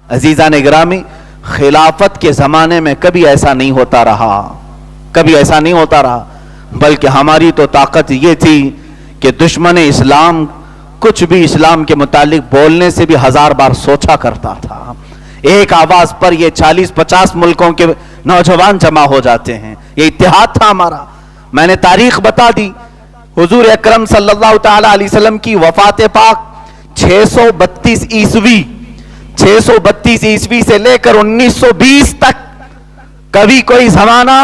عزیزان گرامی، خلافت کے زمانے میں کبھی ایسا نہیں ہوتا رہا، کبھی ایسا نہیں ہوتا رہا، بلکہ ہماری تو طاقت یہ تھی کہ دشمن اسلام کچھ بھی اسلام کے متعلق بولنے سے بھی 1000 بار سوچا کرتا تھا۔ ایک آواز پر یہ 40-50 ملکوں کے نوجوان جمع ہو جاتے ہیں، یہ اتحاد تھا ہمارا۔ میں نے تاریخ بتا دی، حضور اکرم صلی اللہ تعالی علیہ وسلم کی وفات پاک 632 عیسوی سے لے کر 1920 تک کبھی کوئی زمانہ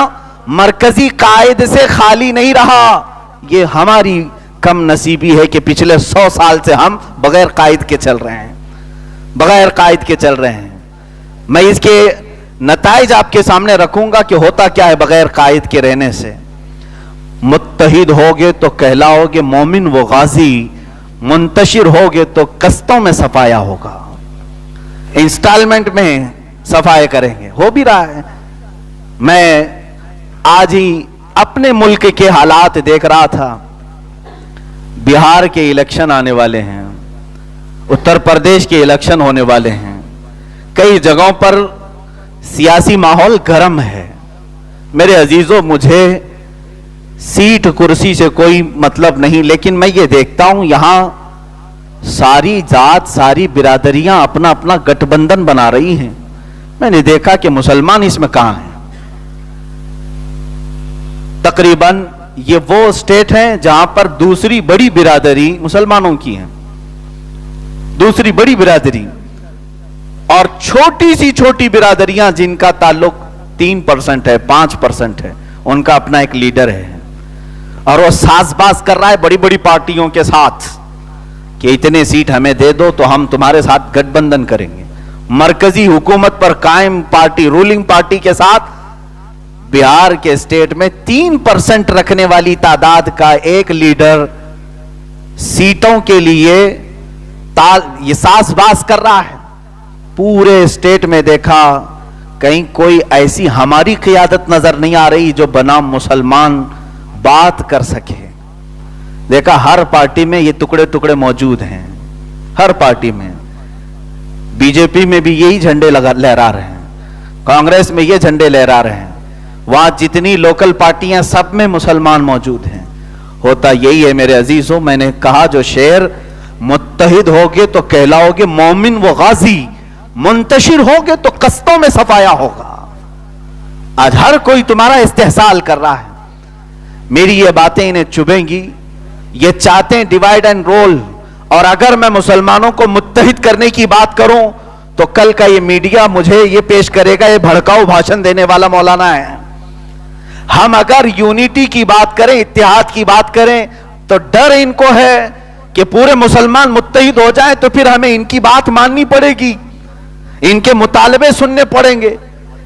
مرکزی قائد سے خالی نہیں رہا۔ یہ ہماری کم نصیبی ہے کہ پچھلے 100 سال سے ہم بغیر قائد کے چل رہے ہیں، بغیر قائد کے چل رہے ہیں۔ میں اس کے نتائج آپ کے سامنے رکھوں گا کہ ہوتا کیا ہے بغیر قائد کے رہنے سے۔ متحد ہوگے تو کہلاؤگے مومن و غازی، منتشر ہوگے تو قسطوں میں صفایا ہوگا، انسٹالمنٹ میں صفایا کریں گے، ہو بھی رہا ہے۔ میں آج ہی اپنے ملک کے حالات دیکھ رہا تھا، بہار کے الیکشن آنے والے ہیں، اتر پردیش کے الیکشن ہونے والے ہیں، کئی جگہوں پر سیاسی ماحول گرم ہے۔ میرے عزیزوں، مجھے سیٹ کرسی سے کوئی مطلب نہیں، لیکن میں یہ دیکھتا ہوں یہاں ساری ذات، ساری برادریاں اپنا اپنا گٹھ بندھن بنا رہی ہیں۔ میں نے دیکھا کہ مسلمان اس میں کہاں ہیں۔ تقریباً یہ وہ اسٹیٹ ہیں جہاں پر دوسری بڑی برادری مسلمانوں کی ہے، دوسری بڑی برادری، اور چھوٹی سی چھوٹی برادریاں جن کا تعلق 3% ہے، 5% ہے، ان کا اپنا ایک لیڈر ہے، اور وہ ساز باز کر رہا ہے بڑی بڑی پارٹیوں کے ساتھ کہ اتنے سیٹ ہمیں دے دو تو ہم تمہارے ساتھ گٹھ بندھن کریں گے۔ مرکزی حکومت پر قائم پارٹی، رولنگ پارٹی کے ساتھ بہار کے اسٹیٹ میں 3% رکھنے والی تعداد کا ایک لیڈر سیٹوں کے لیے یہ ساز باز کر رہا ہے۔ پورے اسٹیٹ میں دیکھا، کہیں کوئی ایسی ہماری قیادت نظر نہیں آ رہی جو بنام مسلمان بات کر سکے۔ دیکھا ہر پارٹی میں یہ ٹکڑے ٹکڑے موجود ہیں، ہر پارٹی میں۔ بی جے پی میں بھی یہی جھنڈے لہرا رہے ہیں، کانگریس میں یہ جھنڈے لہرا رہے ہیں، وہاں جتنی لوکل پارٹیاں سب میں مسلمان موجود ہیں۔ ہوتا یہی ہے میرے عزیزوں، میں نے کہا جو شعر، متحد ہوگے تو کہلاؤگے مومن و غازی، منتشر ہوگے تو قسطوں میں صفایا ہوگا۔ آج ہر کوئی تمہارا استحصال کر رہا ہے۔ میری یہ باتیں انہیں چبھیں گی، یہ چاہتے ہیں ڈیوائیڈ اینڈ رول، اور اگر میں مسلمانوں کو متحد کرنے کی بات کروں تو کل کا یہ میڈیا مجھے یہ پیش کرے گا یہ بھڑکاؤ بھاشن دینے والا مولانا ہے۔ ہم اگر یونٹی کی بات کریں، اتحاد کی بات کریں، تو ڈر ان کو ہے کہ پورے مسلمان متحد ہو جائیں تو پھر ہمیں ان کی بات ماننی پڑے گی، ان کے مطالبے سننے پڑیں گے،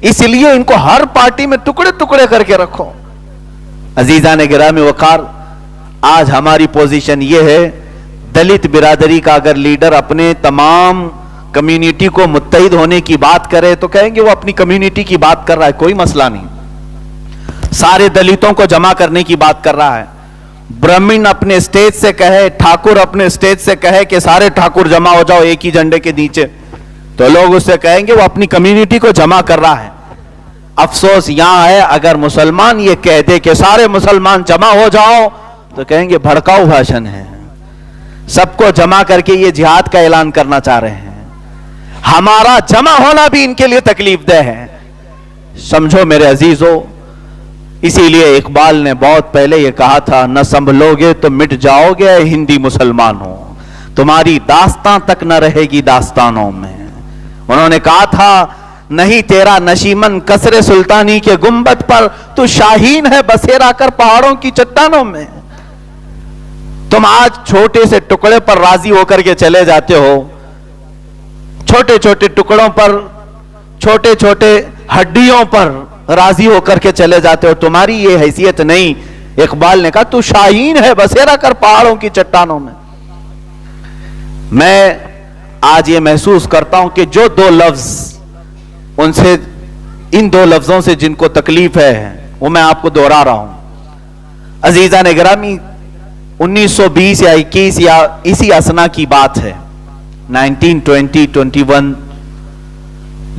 اس لیے ان کو ہر پارٹی میں ٹکڑے ٹکڑے کر کے رکھو۔ عزیزان گرامی وقار، آج ہماری پوزیشن یہ ہے، دلت برادری کا اگر لیڈر اپنے تمام کمیونٹی کو متحد ہونے کی بات کرے تو کہیں گے وہ اپنی کمیونٹی کی بات کر رہا ہے، کوئی مسئلہ نہیں۔ سارے دلتوں کو جمع کرنے کی بات کر رہا ہے، برہمن اپنے اسٹیج سے کہے، ٹھاکر اپنے اسٹیج سے کہے کہ سارے ٹھاکر جمع ہو جاؤ ایک ہی جھنڈے کے نیچے، تو لوگ اس سے کہیں گے وہ اپنی کمیونٹی کو جمع کر رہا ہے۔ افسوس یہاں ہے اگر مسلمان یہ کہہ دے کہ سارے مسلمان جمع ہو جاؤ تو کہیں گے بھڑکاؤ بھاشن ہے، سب کو جمع کر کے یہ جہاد کا اعلان کرنا چاہ رہے ہیں۔ ہمارا جمع ہونا بھی ان کے لیے تکلیف دہ ہے، سمجھو میرے عزیزو۔ اسی لیے اقبال نے بہت پہلے یہ کہا تھا، نہ سنبھلو گے تو مٹ جاؤ گے اے ہندی مسلمانوں، تمہاری داستان تک نہ رہے گی داستانوں میں۔ انہوں نے کہا تھا، نہیں تیرا نشیمن قصر سلطانی کے گنبد پر، تو شاہین ہے بسیرا کر پہاڑوں کی چٹانوں میں۔ تم آج چھوٹے سے ٹکڑے پر راضی ہو کر کے چلے جاتے ہو، چھوٹے چھوٹے ٹکڑوں پر، چھوٹے چھوٹے ہڈیوں پر راضی ہو کر کے چلے جاتے ہو، تمہاری یہ حیثیت نہیں۔ اقبال نے کہا تو شاہین ہے بسیرا کر پہاڑوں کی چٹانوں میں۔ میں آج یہ محسوس کرتا ہوں کہ جو دو لفظ ان دو لفظوں سے جن کو تکلیف ہے وہ میں آپ کو دوہرا رہا ہوں۔ عزیزان گرامی، 1920 یا 21 یا اسی اسنا کی بات ہے، 1920-21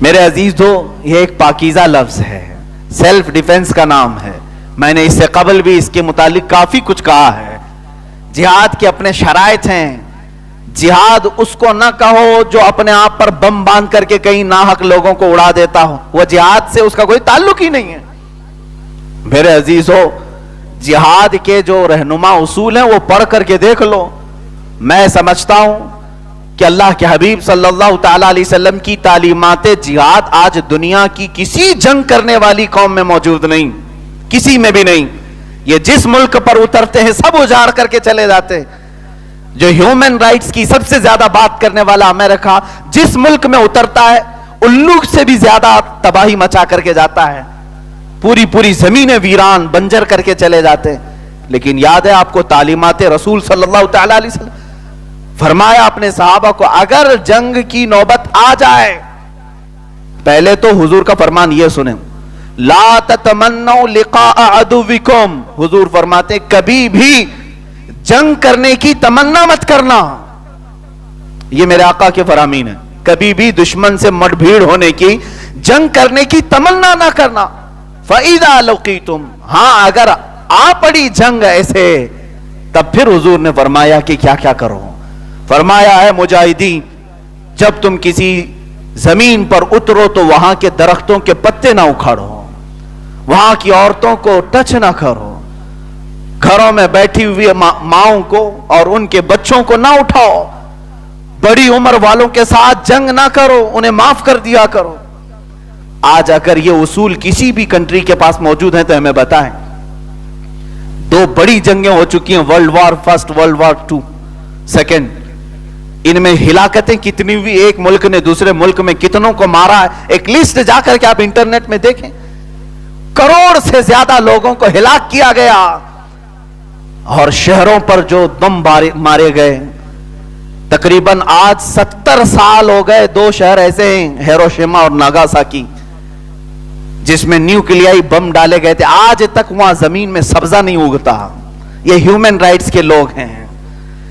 میرے عزیزو یہ ایک پاکیزہ لفظ ہے, سیلف ڈیفenس کا نام ہے. میں نے اس سے قبل بھی اس کے متعلق کافی کچھ کہا ہے. جہاد کے اپنے شرائط ہیں. جہاد اس کو نہ کہو جو اپنے آپ پر بم باندھ کر کے کہیں ناحق لوگوں کو اڑا دیتا ہو, وہ جہاد سے اس کا کوئی تعلق ہی نہیں ہے. میرے عزیزو جہاد کے جو رہنما اصول ہیں وہ پڑھ کر کے دیکھ لو. میں سمجھتا ہوں کہ اللہ کے حبیب صلی اللہ تعالی علیہ وسلم کی تعلیمات جہاد آج دنیا کی کسی جنگ کرنے والی قوم میں موجود نہیں, کسی میں بھی نہیں. یہ جس ملک پر اترتے ہیں سب اجاڑ کر کے چلے جاتے ہیں. جو ہیومن رائٹس کی سب سے زیادہ بات کرنے والا امریکہ جس ملک میں اترتا ہے الو سے بھی زیادہ تباہی مچا کر کے جاتا ہے. پوری زمینیں ویران بنجر کر کے چلے جاتے. لیکن یاد ہے آپ کو تعلیمات رسول صلی اللہ تعالی علیہ وسلم, فرمایا اپنے صحابہ کو اگر جنگ کی نوبت آ جائے, پہلے تو حضور کا فرمان یہ سنیں, لا تتمنوا لقاء عدوکم. حضور فرماتے کبھی بھی جنگ کرنے کی تمنا مت کرنا. یہ میرے آقا کے فرامین ہے. کبھی بھی دشمن سے مٹ بھیڑ ہونے کی, جنگ کرنے کی تمنا نہ کرنا. فَإِذَا لَقِيتُمْ, ہاں اگر آ پڑی جنگ ایسے, تب پھر حضور نے فرمایا کہ کیا کیا کرو. فرمایا ہے مجاہدین جب تم کسی زمین پر اترو تو وہاں کے درختوں کے پتے نہ اکھاڑو, وہاں کی عورتوں کو ٹچ نہ کرو, گھروں میں بیٹھی ہوئی ماؤں کو اور ان کے بچوں کو نہ اٹھاؤ, بڑی عمر والوں کے ساتھ جنگ نہ کرو, انہیں معاف کر دیا کرو. آج اگر یہ اصول کسی بھی کنٹری کے پاس موجود ہیں تو ہمیں بتائیں. 2 بڑی جنگیں ہو چکی ہیں, world war first, world war 2 second. ان میں ہلاکتیں کتنی ہوئی, ایک ملک نے دوسرے ملک میں کتنوں کو مارا ہے. ایک لسٹ جا کر کے آپ انٹرنیٹ میں دیکھیں, کروڑ سے زیادہ لوگوں کو ہلاک کیا گیا. اور شہروں پر جو بم مارے گئے, تقریباً آج 70 سال ہو گئے. 2 شہر ایسے ہیں, ہیروشیما اور ناگاساکی, جس میں نیوکلیائی بم ڈالے گئے تھے. آج تک وہاں زمین میں سبزہ نہیں اگتا. یہ ہیومن رائٹس کے لوگ ہیں,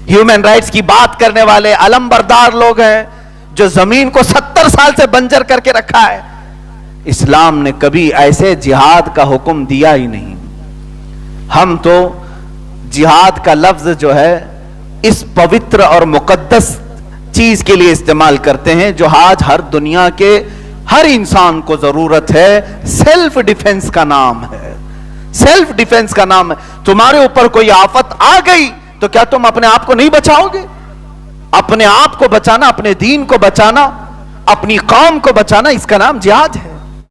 ہیومن رائٹس کی بات کرنے والے علم بردار لوگ ہیں, جو زمین کو 70 سال سے بنجر کر کے رکھا ہے. اسلام نے کبھی ایسے جہاد کا حکم دیا ہی نہیں. ہم تو جہاد کا لفظ جو ہے اس پوتر اور مقدس چیز کے لیے استعمال کرتے ہیں جو آج ہر دنیا کے ہر انسان کو ضرورت ہے. سیلف ڈیفenس کا نام ہے, سیلف ڈیفenس کا نام ہے. تمہارے اوپر کوئی آفت آ گئی تو کیا تم اپنے آپ کو نہیں بچاؤ گے؟ اپنے آپ کو بچانا, اپنے دین کو بچانا, اپنی قوم کو بچانا, اس کا نام جہاد ہے.